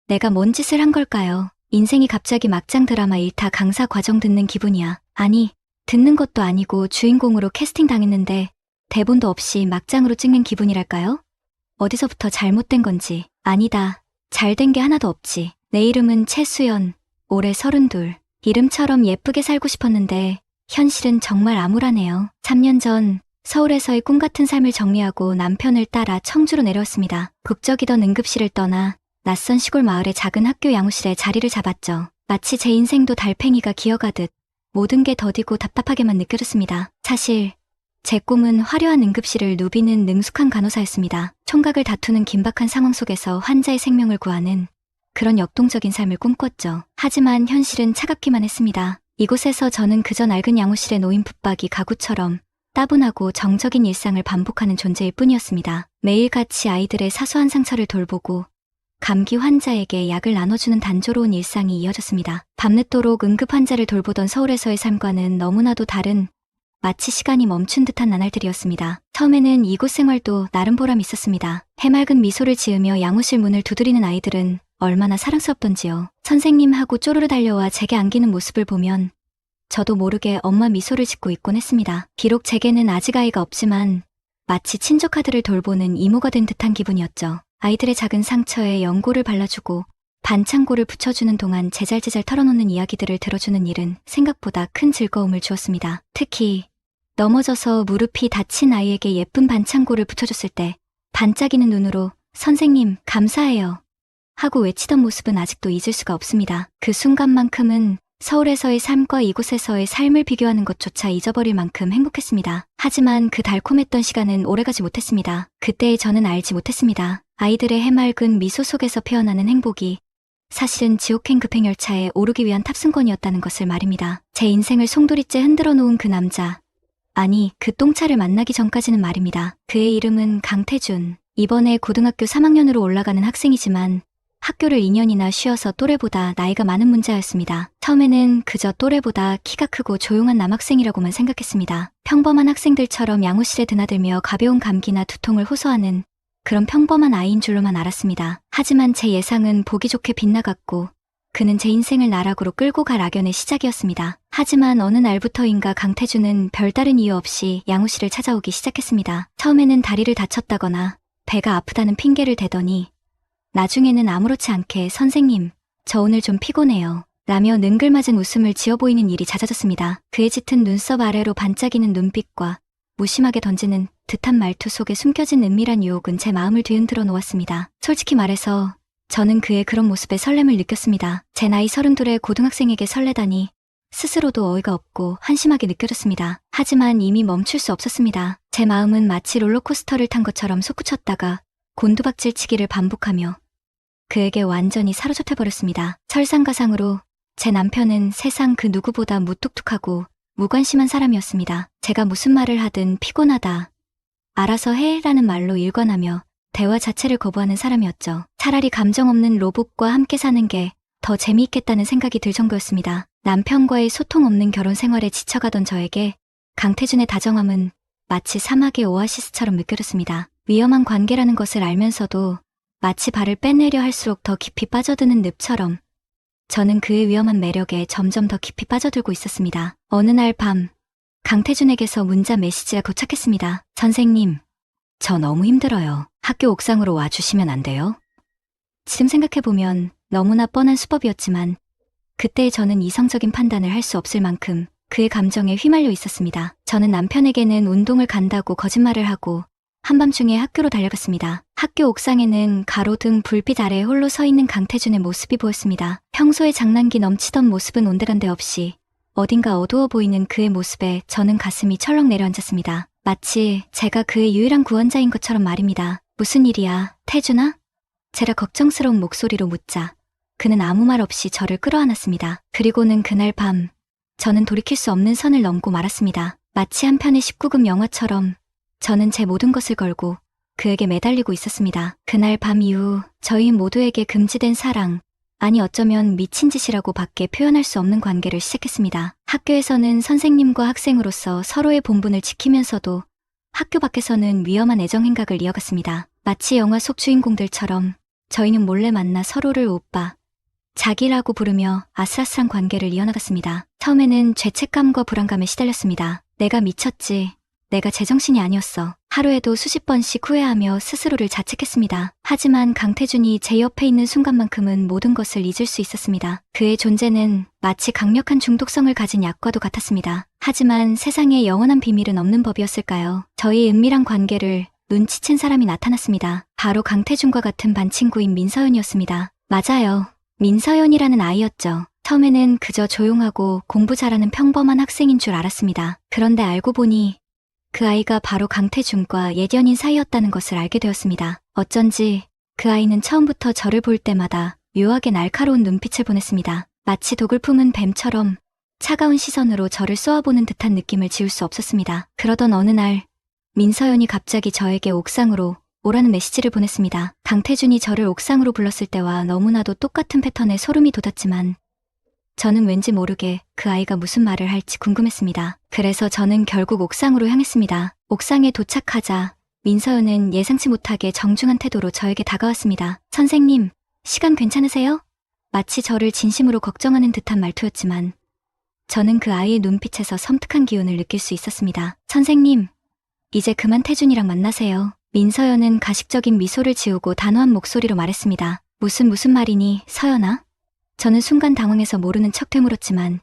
내가 뭔 짓을 한 걸까요? 인생이 갑자기 막장 드라마 1타 강사 과정 듣는 기분이야. 아니, 듣는 것도 아니고 주인공으로 캐스팅 당했는데 대본도 없이 막장으로 찍는 기분이랄까요? 어디서부터 잘못된 건지. 아니다. 잘된 게 하나도 없지. 내 이름은 최수연. 올해 32. 이름처럼 예쁘게 살고 싶었는데 현실은 정말 암울하네요. 3년 전 서울에서의 꿈 같은 삶을 정리하고 남편을 따라 청주로 내려왔습니다. 국적이던 응급실을 떠나 낯선 시골 마을의 작은 학교 양호실에 자리를 잡았죠. 마치 제 인생도 달팽이가 기어가듯 모든 게 더디고 답답하게만 느껴졌습니다. 사실 제 꿈은 화려한 응급실을 누비는 능숙한 간호사였습니다. 총각을 다투는 긴박한 상황 속에서 환자의 생명을 구하는 그런 역동적인 삶을 꿈꿨죠. 하지만 현실은 차갑기만 했습니다. 이곳에서 저는 그저 낡은 양호실에 놓인 붙박이 가구처럼 따분하고 정적인 일상을 반복하는 존재일 뿐이었습니다. 매일같이 아이들의 사소한 상처를 돌보고 감기 환자에게 약을 나눠주는 단조로운 일상이 이어졌습니다. 밤늦도록 응급 환자를 돌보던 서울에서의 삶과는 너무나도 다른, 마치 시간이 멈춘 듯한 나날들이었습니다. 처음에는 이곳 생활도 나름 보람이 있었습니다. 해맑은 미소를 지으며 양호실 문을 두드리는 아이들은 얼마나 사랑스럽던지요. 선생님하고 쪼르르 달려와 제게 안기는 모습을 보면 저도 모르게 엄마 미소를 짓고 있곤 했습니다. 비록 제게는 아직 아이가 없지만 마치 친조카들을 돌보는 이모가 된 듯한 기분이었죠. 아이들의 작은 상처에 연고를 발라주고 반창고를 붙여주는 동안 제잘제잘 털어놓는 이야기들을 들어주는 일은 생각보다 큰 즐거움을 주었습니다. 특히 넘어져서 무릎이 다친 아이에게 예쁜 반창고를 붙여줬을 때 반짝이는 눈으로 "선생님, 감사해요" 하고 외치던 모습은 아직도 잊을 수가 없습니다. 그 순간만큼은 서울에서의 삶과 이곳에서의 삶을 비교하는 것조차 잊어버릴 만큼 행복했습니다. 하지만 그 달콤했던 시간은 오래가지 못했습니다. 그때의 저는 알지 못했습니다. 아이들의 해맑은 미소 속에서 피어나는 행복이 사실은 지옥행 급행열차에 오르기 위한 탑승권이었다는 것을 말입니다. 제 인생을 송두리째 흔들어 놓은 그 남자, 아니 그 똥차를 만나기 전까지는 말입니다. 그의 이름은 강태준. 이번에 고등학교 3학년으로 올라가는 학생이지만 학교를 2년이나 쉬어서 또래보다 나이가 많은 문제였습니다. 처음에는 그저 또래보다 키가 크고 조용한 남학생이라고만 생각했습니다. 평범한 학생들처럼 양호실에 드나들며 가벼운 감기나 두통을 호소하는 그런 평범한 아이인 줄로만 알았습니다. 하지만 제 예상은 보기 좋게 빗나갔고 그는 제 인생을 나락으로 끌고 갈 악연의 시작이었습니다. 하지만 어느 날부터인가 강태준은 별다른 이유 없이 양호실을 찾아오기 시작했습니다. 처음에는 다리를 다쳤다거나 배가 아프다는 핑계를 대더니 나중에는 아무렇지 않게 "선생님, 저 오늘 좀 피곤해요" 라며 능글맞은 웃음을 지어 보이는 일이 잦아졌습니다. 그의 짙은 눈썹 아래로 반짝이는 눈빛과 무심하게 던지는 듯한 말투 속에 숨겨진 은밀한 유혹은 제 마음을 뒤흔들어 놓았습니다. 솔직히 말해서 저는 그의 그런 모습에 설렘을 느꼈습니다. 제 나이 32의 고등학생에게 설레다니 스스로도 어이가 없고 한심하게 느껴졌습니다. 하지만 이미 멈출 수 없었습니다. 제 마음은 마치 롤러코스터를 탄 것처럼 솟구쳤다가 곤두박질치기를 반복하며 그에게 완전히 사로잡혀버렸습니다. 설상가상으로 제 남편은 세상 그 누구보다 무뚝뚝하고 무관심한 사람이었습니다. 제가 무슨 말을 하든 "피곤하다, 알아서 해" 라는 말로 일관하며 대화 자체를 거부하는 사람이었죠. 차라리 감정 없는 로봇과 함께 사는 게 더 재미있겠다는 생각이 들 정도였습니다. 남편과의 소통 없는 결혼 생활에 지쳐가던 저에게 강태준의 다정함은 마치 사막의 오아시스처럼 느껴졌습니다. 위험한 관계라는 것을 알면서도 마치 발을 빼내려 할수록 더 깊이 빠져드는 늪처럼 저는 그의 위험한 매력에 점점 더 깊이 빠져들고 있었습니다. 어느 날 밤, 강태준에게서 문자 메시지가 도착했습니다. "선생님, 저 너무 힘들어요. 학교 옥상으로 와주시면 안 돼요?" 지금 생각해보면 너무나 뻔한 수법이었지만 그때 저는 이성적인 판단을 할 수 없을 만큼 그의 감정에 휘말려 있었습니다. 저는 남편에게는 운동을 간다고 거짓말을 하고 한밤중에 학교로 달려갔습니다. 학교 옥상에는 가로등 불빛 아래 홀로 서 있는 강태준의 모습이 보였습니다. 평소에 장난기 넘치던 모습은 온데간데 없이 어딘가 어두워 보이는 그의 모습에 저는 가슴이 철렁 내려앉았습니다. 마치 제가 그의 유일한 구원자인 것처럼 말입니다. "무슨 일이야, 태준아?" 제가 걱정스러운 목소리로 묻자 그는 아무 말 없이 저를 끌어안았습니다. 그리고는 그날 밤 저는 돌이킬 수 없는 선을 넘고 말았습니다. 마치 한 편의 19금 영화처럼 저는 제 모든 것을 걸고 그에게 매달리고 있었습니다. 그날 밤 이후 저희 모두에게 금지된 사랑, 아니 어쩌면 미친 짓이라고 밖에 표현할 수 없는 관계를 시작했습니다. 학교에서는 선생님과 학생으로서 서로의 본분을 지키면서도 학교 밖에서는 위험한 애정 행각을 이어갔습니다. 마치 영화 속 주인공들처럼 저희는 몰래 만나 서로를 오빠, 자기라고 부르며 아슬아슬한 관계를 이어나갔습니다. 처음에는 죄책감과 불안감에 시달렸습니다. 내가 미쳤지. 내가 제정신이 아니었어. 하루에도 수십 번씩 후회하며 스스로를 자책했습니다. 하지만 강태준이 제 옆에 있는 순간만큼은 모든 것을 잊을 수 있었습니다. 그의 존재는 마치 강력한 중독성을 가진 약과도 같았습니다. 하지만 세상에 영원한 비밀은 없는 법이었을까요? 저희 은밀한 관계를 눈치챈 사람이 나타났습니다. 바로 강태준과 같은 반 친구인 민서연이었습니다. 맞아요. 민서연이라는 아이였죠. 처음에는 그저 조용하고 공부 잘하는 평범한 학생인 줄 알았습니다. 그런데 알고 보니 그 아이가 바로 강태준과 예견인 사이였다는 것을 알게 되었습니다. 어쩐지 그 아이는 처음부터 저를 볼 때마다 묘하게 날카로운 눈빛을 보냈습니다. 마치 독을 품은 뱀처럼 차가운 시선으로 저를 쏘아보는 듯한 느낌을 지울 수 없었습니다. 그러던 어느 날 민서연이 갑자기 저에게 옥상으로 오라는 메시지를 보냈습니다. 강태준이 저를 옥상으로 불렀을 때와 너무나도 똑같은 패턴에 소름이 돋았지만 저는 왠지 모르게 그 아이가 무슨 말을 할지 궁금했습니다. 그래서 저는 결국 옥상으로 향했습니다. 옥상에 도착하자 민서연은 예상치 못하게 정중한 태도로 저에게 다가왔습니다. 선생님, 시간 괜찮으세요? 마치 저를 진심으로 걱정하는 듯한 말투였지만 저는 그 아이의 눈빛에서 섬뜩한 기운을 느낄 수 있었습니다. 선생님, 이제 그만 태준이랑 만나세요. 민서연은 가식적인 미소를 지우고 단호한 목소리로 말했습니다. 무슨 말이니, 서연아? 저는 순간 당황해서 모르는 척 되물었지만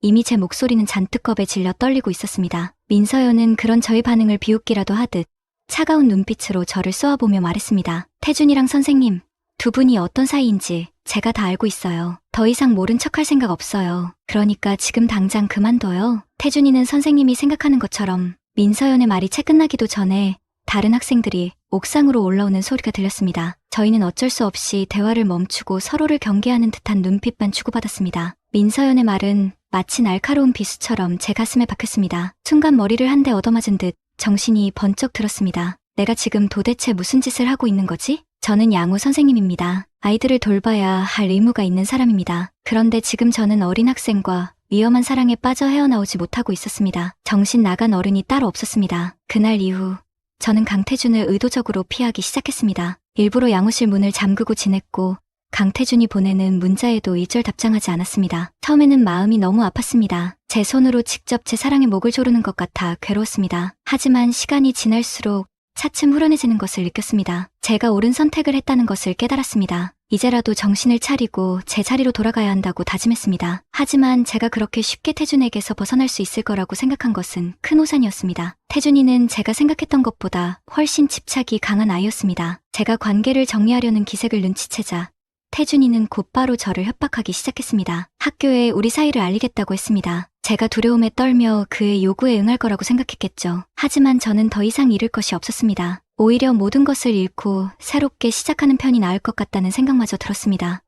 이미 제 목소리는 잔뜩 겁에 질려 떨리고 있었습니다. 민서연은 그런 저의 반응을 비웃기라도 하듯 차가운 눈빛으로 저를 쏘아보며 말했습니다. 태준이랑 선생님, 두 분이 어떤 사이인지 제가 다 알고 있어요. 더 이상 모른 척할 생각 없어요. 그러니까 지금 당장 그만둬요. 태준이는 선생님이 생각하는 것처럼. 민서연의 말이 채 끝나기도 전에 다른 학생들이 옥상으로 올라오는 소리가 들렸습니다. 저희는 어쩔 수 없이 대화를 멈추고 서로를 경계하는 듯한 눈빛만 주고받았습니다. 민서연의 말은 마치 날카로운 비수처럼 제 가슴에 박혔습니다. 순간 머리를 한 대 얻어맞은 듯 정신이 번쩍 들었습니다. 내가 지금 도대체 무슨 짓을 하고 있는 거지? 저는 양호 선생님입니다. 아이들을 돌봐야 할 의무가 있는 사람입니다. 그런데 지금 저는 어린 학생과 위험한 사랑에 빠져 헤어나오지 못하고 있었습니다. 정신 나간 어른이 따로 없었습니다. 그날 이후 저는 강태준을 의도적으로 피하기 시작했습니다. 일부러 양호실 문을 잠그고 지냈고 강태준이 보내는 문자에도 일절 답장하지 않았습니다. 처음에는 마음이 너무 아팠습니다. 제 손으로 직접 제 사랑에 목을 조르는 것 같아 괴로웠습니다. 하지만 시간이 지날수록 차츰 후련해지는 것을 느꼈습니다. 제가 옳은 선택을 했다는 것을 깨달았습니다. 이제라도 정신을 차리고 제 자리로 돌아가야 한다고 다짐했습니다. 하지만 제가 그렇게 쉽게 태준에게서 벗어날 수 있을 거라고 생각한 것은 큰 오산이었습니다. 태준이는 제가 생각했던 것보다 훨씬 집착이 강한 아이였습니다. 제가 관계를 정리하려는 기색을 눈치채자 태준이는 곧바로 저를 협박하기 시작했습니다. 학교에 우리 사이를 알리겠다고 했습니다. 제가 두려움에 떨며 그의 요구에 응할 거라고 생각했겠죠. 하지만 저는 더 이상 잃을 것이 없었습니다. 오히려 모든 것을 잃고 새롭게 시작하는 편이 나을 것 같다는 생각마저 들었습니다.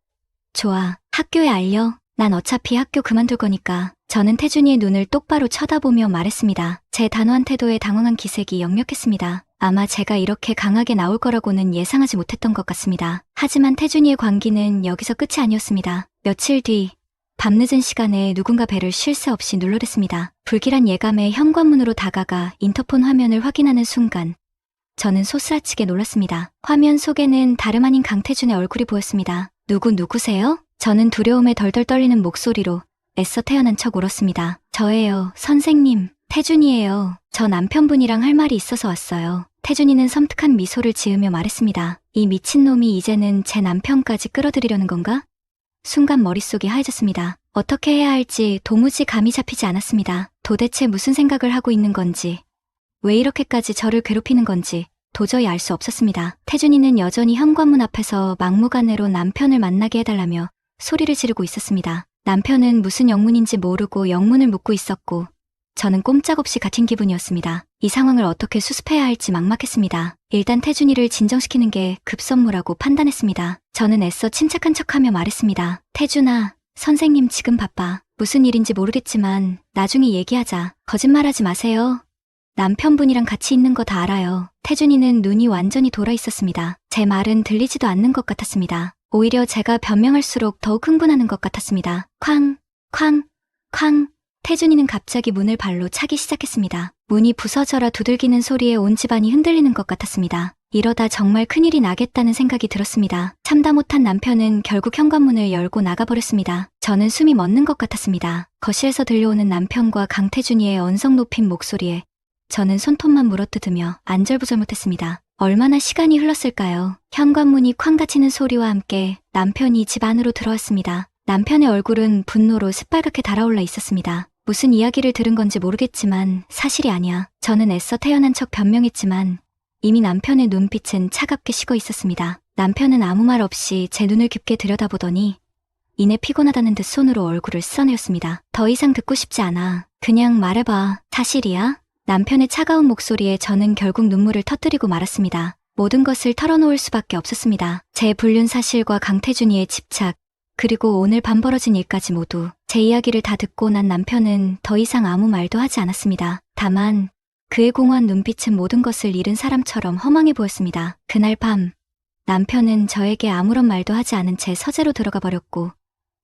좋아, 학교에 알려. 난 어차피 학교 그만둘 거니까. 저는 태준이의 눈을 똑바로 쳐다보며 말했습니다. 제 단호한 태도에 당황한 기색이 역력했습니다. 아마 제가 이렇게 강하게 나올 거라고는 예상하지 못했던 것 같습니다. 하지만 태준이의 광기는 여기서 끝이 아니었습니다. 며칠 뒤 밤늦은 시간에 누군가 배를 쉴 새 없이 눌러댔습니다. 불길한 예감에 현관문으로 다가가 인터폰 화면을 확인하는 순간 저는 소스라치게 놀랐습니다. 화면 속에는 다름 아닌 강태준의 얼굴이 보였습니다. 누구세요? 저는 두려움에 덜덜 떨리는 목소리로 애써 태어난 척 울었습니다. 저예요, 선생님. 태준이에요. 저 남편분이랑 할 말이 있어서 왔어요. 태준이는 섬뜩한 미소를 지으며 말했습니다. 이 미친놈이 이제는 제 남편까지 끌어들이려는 건가? 순간 머릿속이 하얘졌습니다. 어떻게 해야 할지 도무지 감이 잡히지 않았습니다. 도대체 무슨 생각을 하고 있는 건지, 왜 이렇게까지 저를 괴롭히는 건지 도저히 알 수 없었습니다. 태준이는 여전히 현관문 앞에서 막무가내로 남편을 만나게 해달라며 소리를 지르고 있었습니다. 남편은 무슨 영문인지 모르고 영문을 묻고 있었고 저는 꼼짝없이 갇힌 기분이었습니다. 이 상황을 어떻게 수습해야 할지 막막했습니다. 일단 태준이를 진정시키는 게 급선무라고 판단했습니다. 저는 애써 침착한 척하며 말했습니다. 태준아, 선생님 지금 바빠. 무슨 일인지 모르겠지만 나중에 얘기하자. 거짓말하지 마세요. 남편분이랑 같이 있는 거 다 알아요. 태준이는 눈이 완전히 돌아 있었습니다. 제 말은 들리지도 않는 것 같았습니다. 오히려 제가 변명할수록 더욱 흥분하는 것 같았습니다. 쾅. 태준이는 갑자기 문을 발로 차기 시작했습니다. 문이 부서져라 두들기는 소리에 온 집안이 흔들리는 것 같았습니다. 이러다 정말 큰일이 나겠다는 생각이 들었습니다. 참다 못한 남편은 결국 현관문을 열고 나가버렸습니다. 저는 숨이 멎는 것 같았습니다. 거실에서 들려오는 남편과 강태준이의 언성 높인 목소리에 저는 손톱만 물어뜯으며 안절부절 못했습니다. 얼마나 시간이 흘렀을까요? 현관문이 쾅 닫히는 소리와 함께 남편이 집 안으로 들어왔습니다. 남편의 얼굴은 분노로 새빨갛게 달아올라 있었습니다. 무슨 이야기를 들은 건지 모르겠지만 사실이 아니야. 저는 애써 태연한 척 변명했지만 이미 남편의 눈빛은 차갑게 식어 있었습니다. 남편은 아무 말 없이 제 눈을 깊게 들여다보더니 이내 피곤하다는 듯 손으로 얼굴을 씻어내었습니다. 더 이상 듣고 싶지 않아. 그냥 말해봐. 사실이야? 남편의 차가운 목소리에 저는 결국 눈물을 터뜨리고 말았습니다. 모든 것을 털어놓을 수밖에 없었습니다. 제 불륜 사실과 강태준이의 집착, 그리고 오늘 밤 벌어진 일까지 모두. 제 이야기를 다 듣고 난 남편은 더 이상 아무 말도 하지 않았습니다. 다만 그의 공허한 눈빛은 모든 것을 잃은 사람처럼 허망해 보였습니다. 그날 밤 남편은 저에게 아무런 말도 하지 않은 채 서재로 들어가 버렸고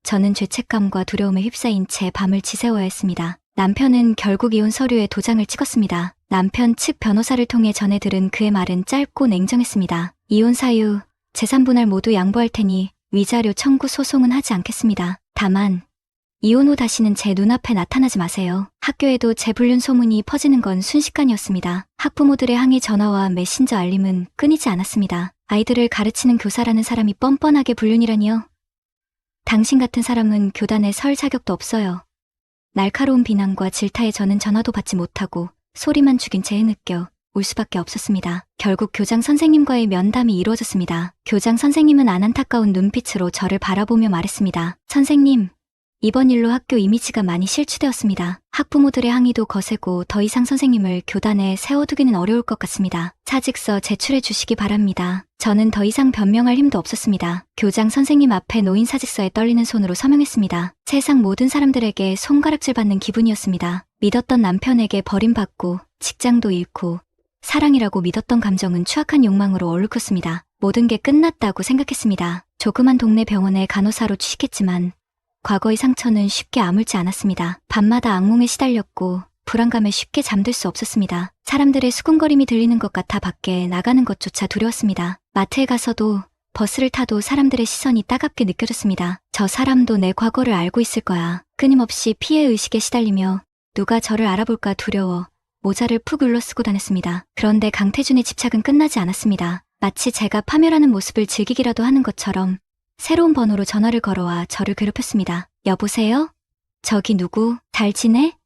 저는 죄책감과 두려움에 휩싸인 채 밤을 지새워야 했습니다. 남편은 결국 이혼 서류에 도장을 찍었습니다. 남편 측 변호사를 통해 전해 들은 그의 말은 짧고 냉정했습니다. 이혼 사유, 재산 분할 모두 양보할 테니 위자료 청구 소송은 하지 않겠습니다. 다만 이혼 후 다시는 제 눈앞에 나타나지 마세요. 학교에도 제 불륜 소문이 퍼지는 건 순식간이었습니다. 학부모들의 항의 전화와 메신저 알림은 끊이지 않았습니다. 아이들을 가르치는 교사라는 사람이 뻔뻔하게 불륜이라니요? 당신 같은 사람은 교단에 설 자격도 없어요. 날카로운 비난과 질타에 저는 전화도 받지 못하고 소리만 죽인 채 흐느껴 울 수밖에 없었습니다. 결국 교장 선생님과의 면담이 이루어졌습니다. 교장 선생님은 안 안타까운 눈빛으로 저를 바라보며 말했습니다. 선생님, 이번 일로 학교 이미지가 많이 실추되었습니다. 학부모들의 항의도 거세고 더 이상 선생님을 교단에 세워두기는 어려울 것 같습니다. 사직서 제출해 주시기 바랍니다. 저는 더 이상 변명할 힘도 없었습니다. 교장 선생님 앞에 놓인 사직서에 떨리는 손으로 서명했습니다. 세상 모든 사람들에게 손가락질 받는 기분이었습니다. 믿었던 남편에게 버림받고 직장도 잃고 사랑이라고 믿었던 감정은 추악한 욕망으로 얼룩었습니다. 모든 게 끝났다고 생각했습니다. 조그만 동네 병원에 간호사로 취직했지만 과거의 상처는 쉽게 아물지 않았습니다. 밤마다 악몽에 시달렸고 불안감에 쉽게 잠들 수 없었습니다. 사람들의 수군거림이 들리는 것 같아 밖에 나가는 것조차 두려웠습니다. 마트에 가서도 버스를 타도 사람들의 시선이 따갑게 느껴졌습니다. 저 사람도 내 과거를 알고 있을 거야. 끊임없이 피해의식에 시달리며 누가 저를 알아볼까 두려워 모자를 푹 눌러쓰고 다녔습니다. 그런데 강태준의 집착은 끝나지 않았습니다. 마치 제가 파멸하는 모습을 즐기기라도 하는 것처럼 새로운 번호로 전화를 걸어와 저를 괴롭혔습니다. 여보세요? 저기 누구? 잘 지내?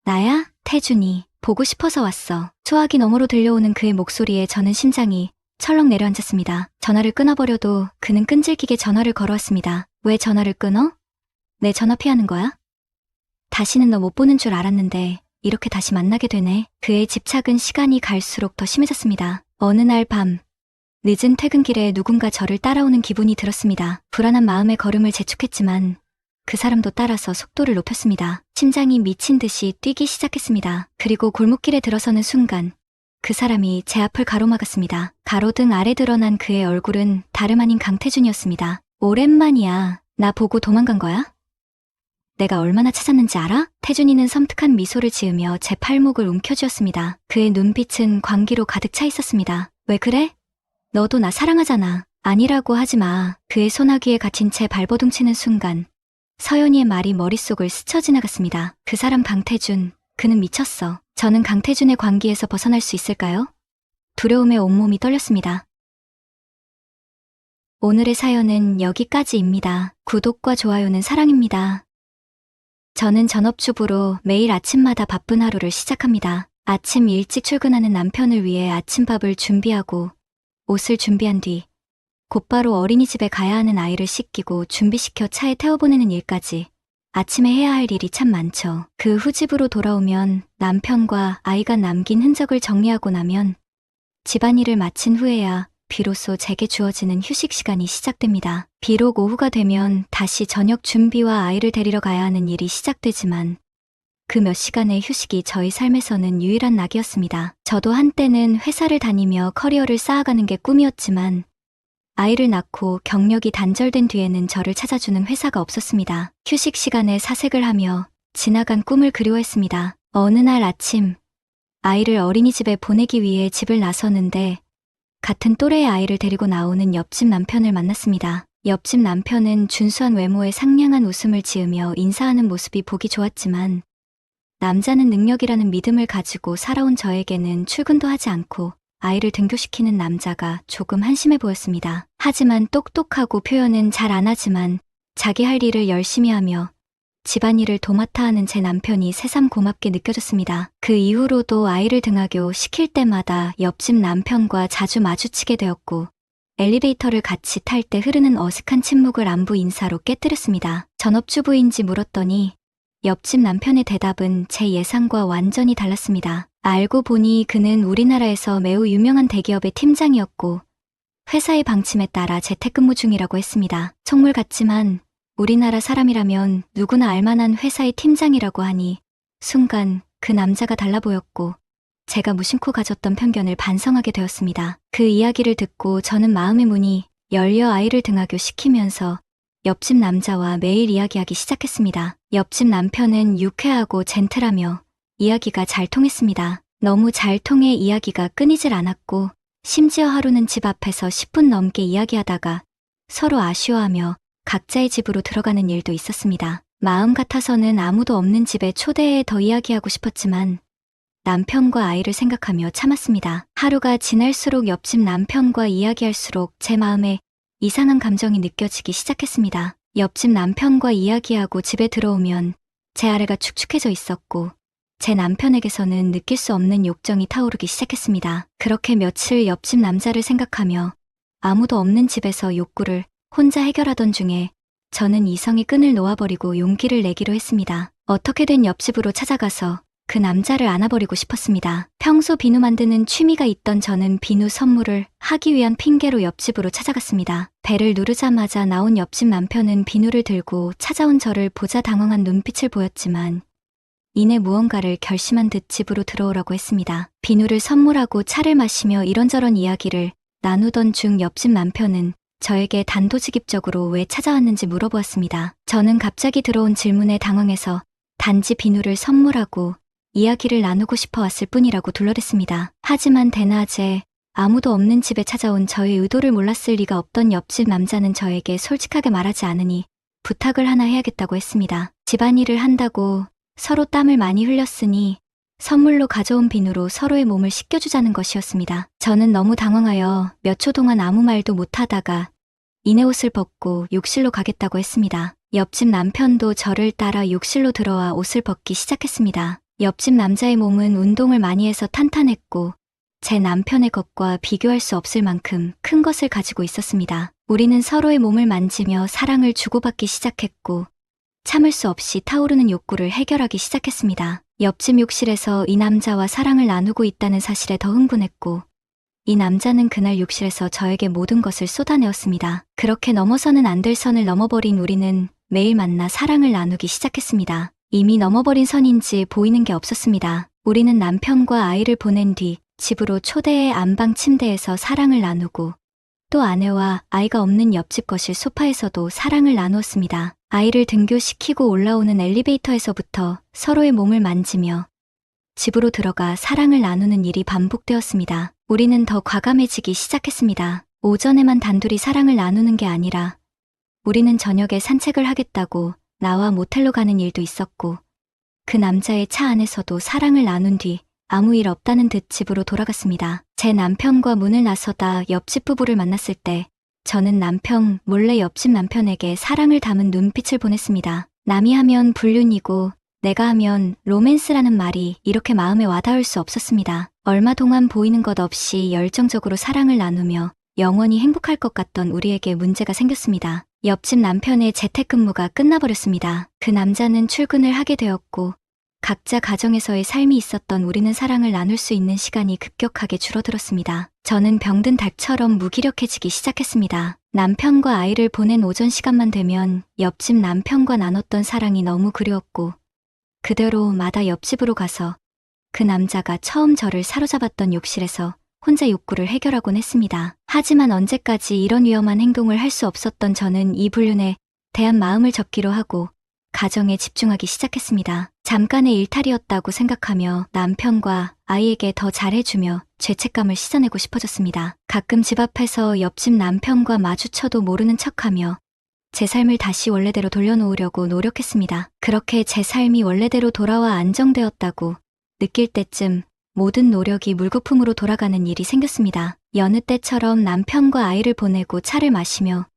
나야? 태준이. 보고 싶어서 왔어. 소화기 너머로 들려오는 그의 목소리에 저는 심장이 철렁 내려앉았습니다. 전화를 끊어버려도 그는 끈질기게 전화를 걸어왔습니다. 왜 전화를 끊어? 내 전화 피하는 거야? 다시는 너 못 보는 줄 알았는데 이렇게 다시 만나게 되네. 그의 집착은 시간이 갈수록 더 심해졌습니다. 어느 날 밤 늦은 퇴근길에 누군가 저를 따라오는 기분이 들었습니다. 불안한 마음의 걸음을 재촉했지만 그 사람도 따라서 속도를 높였습니다. 심장이 미친 듯이 뛰기 시작했습니다. 그리고 골목길에 들어서는 순간 그 사람이 제 앞을 가로막았습니다. 가로등 아래 드러난 그의 얼굴은 다름 아닌 강태준이었습니다. 오랜만이야. 나 보고 도망간 거야? 내가 얼마나 찾았는지 알아? 태준이는 섬뜩한 미소를 지으며 제 팔목을 움켜쥐었습니다. 그의 눈빛은 광기로 가득 차 있었습니다. 왜 그래? 너도 나 사랑하잖아. 아니라고 하지 마. 그의 소나기에 갇힌 채 발버둥 치는 순간 서연이의 말이 머릿속을 스쳐 지나갔습니다. 그 사람 강태준, 그는 미쳤어. 저는 강태준의 광기에서 벗어날 수 있을까요? 두려움에 온몸이 떨렸습니다. 오늘의 사연은 여기까지입니다. 구독과 좋아요는 사랑입니다. 저는 전업주부로 매일 아침마다 바쁜 하루를 시작합니다. 아침 일찍 출근하는 남편을 위해 아침밥을 준비하고 옷을 준비한 뒤 곧바로 어린이집에 가야 하는 아이를 씻기고 준비시켜 차에 태워보내는 일까지 아침에 해야 할 일이 참 많죠. 그 후 집으로 돌아오면 남편과 아이가 남긴 흔적을 정리하고 나면 집안일을 마친 후에야 비로소 제게 주어지는 휴식 시간이 시작됩니다. 비록 오후가 되면 다시 저녁 준비와 아이를 데리러 가야 하는 일이 시작되지만 그 몇 시간의 휴식이 저희 삶에서는 유일한 낙이었습니다. 저도 한때는 회사를 다니며 커리어를 쌓아가는 게 꿈이었지만 아이를 낳고 경력이 단절된 뒤에는 저를 찾아주는 회사가 없었습니다. 휴식 시간에 사색을 하며 지나간 꿈을 그리워했습니다. 어느 날 아침 아이를 어린이집에 보내기 위해 집을 나서는데 같은 또래의 아이를 데리고 나오는 옆집 남편을 만났습니다. 옆집 남편은 준수한 외모에 상냥한 웃음을 지으며 인사하는 모습이 보기 좋았지만 남자는 능력이라는 믿음을 가지고 살아온 저에게는 출근도 하지 않고 아이를 등교시키는 남자가 조금 한심해 보였습니다. 하지만 똑똑하고 표현은 잘 안 하지만 자기 할 일을 열심히 하며 집안일을 도맡아 하는 제 남편이 새삼 고맙게 느껴졌습니다. 그 이후로도 아이를 등하교 시킬 때마다 옆집 남편과 자주 마주치게 되었고 엘리베이터를 같이 탈 때 흐르는 어색한 침묵을 안부 인사로 깨뜨렸습니다. 전업주부인지 물었더니 옆집 남편의 대답은 제 예상과 완전히 달랐습니다. 알고 보니 그는 우리나라에서 매우 유명한 대기업의 팀장이었고 회사의 방침에 따라 재택근무 중이라고 했습니다. 속물 같지만 우리나라 사람이라면 누구나 알만한 회사의 팀장이라고 하니 순간 그 남자가 달라 보였고 제가 무심코 가졌던 편견을 반성하게 되었습니다. 그 이야기를 듣고 저는 마음의 문이 열려 아이를 등하교 시키면서 옆집 남자와 매일 이야기하기 시작했습니다. 옆집 남편은 유쾌하고 젠틀하며 이야기가 잘 통했습니다. 너무 잘 통해 이야기가 끊이질 않았고 심지어 하루는 집 앞에서 10분 넘게 이야기하다가 서로 아쉬워하며 각자의 집으로 들어가는 일도 있었습니다. 마음 같아서는 아무도 없는 집에 초대해 더 이야기하고 싶었지만 남편과 아이를 생각하며 참았습니다. 하루가 지날수록 옆집 남편과 이야기할수록 제 마음에 이상한 감정이 느껴지기 시작했습니다. 옆집 남편과 이야기하고 집에 들어오면 제 아래가 축축해져 있었고 제 남편에게서는 느낄 수 없는 욕정이 타오르기 시작했습니다. 그렇게 며칠 옆집 남자를 생각하며 아무도 없는 집에서 욕구를 혼자 해결하던 중에 저는 이성의 끈을 놓아버리고 용기를 내기로 했습니다. 어떻게든 옆집으로 찾아가서 그 남자를 안아버리고 싶었습니다. 평소 비누 만드는 취미가 있던 저는 비누 선물을 하기 위한 핑계로 옆집으로 찾아갔습니다. 벨을 누르자마자 나온 옆집 남편은 비누를 들고 찾아온 저를 보자 당황한 눈빛을 보였지만 이내 무언가를 결심한 듯 집으로 들어오라고 했습니다. 비누를 선물하고 차를 마시며 이런저런 이야기를 나누던 중 옆집 남편은 저에게 단도직입적으로 왜 찾아왔는지 물어보았습니다. 저는 갑자기 들어온 질문에 당황해서 단지 비누를 선물하고 이야기를 나누고 싶어 왔을 뿐이라고 둘러댔습니다. 하지만 대낮에 아무도 없는 집에 찾아온 저의 의도를 몰랐을 리가 없던 옆집 남자는 저에게 솔직하게 말하지 않으니 부탁을 하나 해야겠다고 했습니다. 집안일을 한다고 서로 땀을 많이 흘렸으니 선물로 가져온 비누로 서로의 몸을 씻겨주자는 것이었습니다. 저는 너무 당황하여 몇 초 동안 아무 말도 못하다가 이내 옷을 벗고 욕실로 가겠다고 했습니다. 옆집 남편도 저를 따라 욕실로 들어와 옷을 벗기 시작했습니다. 옆집 남자의 몸은 운동을 많이 해서 탄탄했고 제 남편의 것과 비교할 수 없을 만큼 큰 것을 가지고 있었습니다. 우리는 서로의 몸을 만지며 사랑을 주고받기 시작했고 참을 수 없이 타오르는 욕구를 해결하기 시작했습니다. 옆집 욕실에서 이 남자와 사랑을 나누고 있다는 사실에 더 흥분했고 이 남자는 그날 욕실에서 저에게 모든 것을 쏟아내었습니다. 그렇게 넘어서는 안 될 선을 넘어버린 우리는 매일 만나 사랑을 나누기 시작했습니다. 이미 넘어버린 선인지 보이는 게 없었습니다. 우리는 남편과 아이를 보낸 뒤 집으로 초대해 안방 침대에서 사랑을 나누고 또 아내와 아이가 없는 옆집 거실 소파에서도 사랑을 나누었습니다. 아이를 등교시키고 올라오는 엘리베이터에서부터 서로의 몸을 만지며 집으로 들어가 사랑을 나누는 일이 반복되었습니다. 우리는 더 과감해지기 시작했습니다. 오전에만 단둘이 사랑을 나누는 게 아니라 우리는 저녁에 산책을 하겠다고 나와 모텔로 가는 일도 있었고 그 남자의 차 안에서도 사랑을 나눈 뒤 아무 일 없다는 듯 집으로 돌아갔습니다. 제 남편과 문을 나서다 옆집 부부를 만났을 때 저는 남편 몰래 옆집 남편에게 사랑을 담은 눈빛을 보냈습니다. 남이 하면 불륜이고 내가 하면 로맨스라는 말이 이렇게 마음에 와닿을 수 없었습니다. 얼마 동안 보이는 것 없이 열정적으로 사랑을 나누며 영원히 행복할 것 같던 우리에게 문제가 생겼습니다. 옆집 남편의 재택근무가 끝나버렸습니다. 그 남자는 출근을 하게 되었고 각자 가정에서의 삶이 있었던 우리는 사랑을 나눌 수 있는 시간이 급격하게 줄어들었습니다. 저는 병든 닭처럼 무기력해지기 시작했습니다. 남편과 아이를 보낸 오전 시간만 되면 옆집 남편과 나눴던 사랑이 너무 그리웠고 그대로 마다 옆집으로 가서 그 남자가 처음 저를 사로잡았던 욕실에서 혼자 욕구를 해결하곤 했습니다. 하지만 언제까지 이런 위험한 행동을 할 수 없었던 저는 이 불륜에 대한 마음을 접기로 하고 가정에 집중하기 시작했습니다. 잠깐의 일탈이었다고 생각하며 남편과 아이에게 더 잘해주며 죄책감을 씻어내고 싶어졌습니다. 가끔 집 앞에서 옆집 남편과 마주쳐도 모르는 척하며 제 삶을 다시 원래대로 돌려놓으려고 노력했습니다. 그렇게 제 삶이 원래대로 돌아와 안정되었다고 느낄 때쯤 모든 노력이 물거품으로 돌아가는 일이 생겼습니다. 여느 때처럼 남편과 아이를 보내고 차를 마시며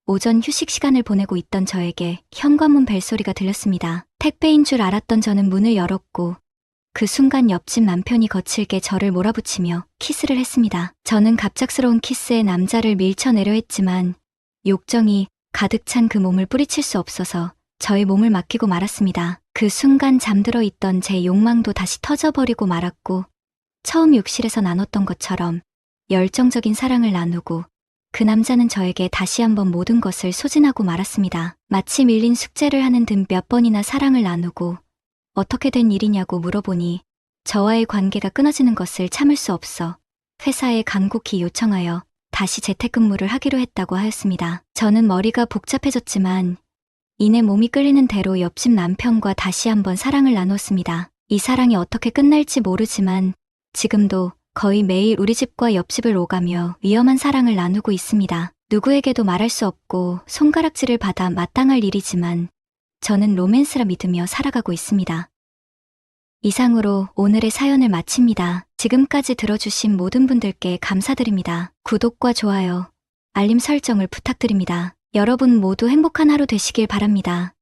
오전 휴식 시간을 보내고 있던 저에게 현관문 벨소리가 들렸습니다. 택배인 줄 알았던 저는 문을 열었고 그 순간 옆집 남편이 거칠게 저를 몰아붙이며 키스를 했습니다. 저는 갑작스러운 키스에 남자를 밀쳐내려 했지만 욕정이 가득 찬 그 몸을 뿌리칠 수 없어서 저의 몸을 맡기고 말았습니다. 그 순간 잠들어 있던 제 욕망도 다시 터져버리고 말았고 처음 욕실에서 나눴던 것처럼 열정적인 사랑을 나누고 그 남자는 저에게 다시 한번 모든 것을 소진하고 말았습니다. 마치 밀린 숙제를 하는 듯 몇 번이나 사랑을 나누고 어떻게 된 일이냐고 물어보니 저와의 관계가 끊어지는 것을 참을 수 없어 회사에 간곡히 요청하여 다시 재택근무를 하기로 했다고 하였습니다. 저는 머리가 복잡해졌지만 이내 몸이 끌리는 대로 옆집 남편과 다시 한번 사랑을 나누었습니다. 이 사랑이 어떻게 끝날지 모르지만 지금도 거의 매일 우리 집과 옆집을 오가며 위험한 사랑을 나누고 있습니다. 누구에게도 말할 수 없고 손가락질을 받아 마땅할 일이지만 저는 로맨스라 믿으며 살아가고 있습니다. 이상으로 오늘의 사연을 마칩니다. 지금까지 들어주신 모든 분들께 감사드립니다. 구독과 좋아요, 알림 설정을 부탁드립니다. 여러분 모두 행복한 하루 되시길 바랍니다.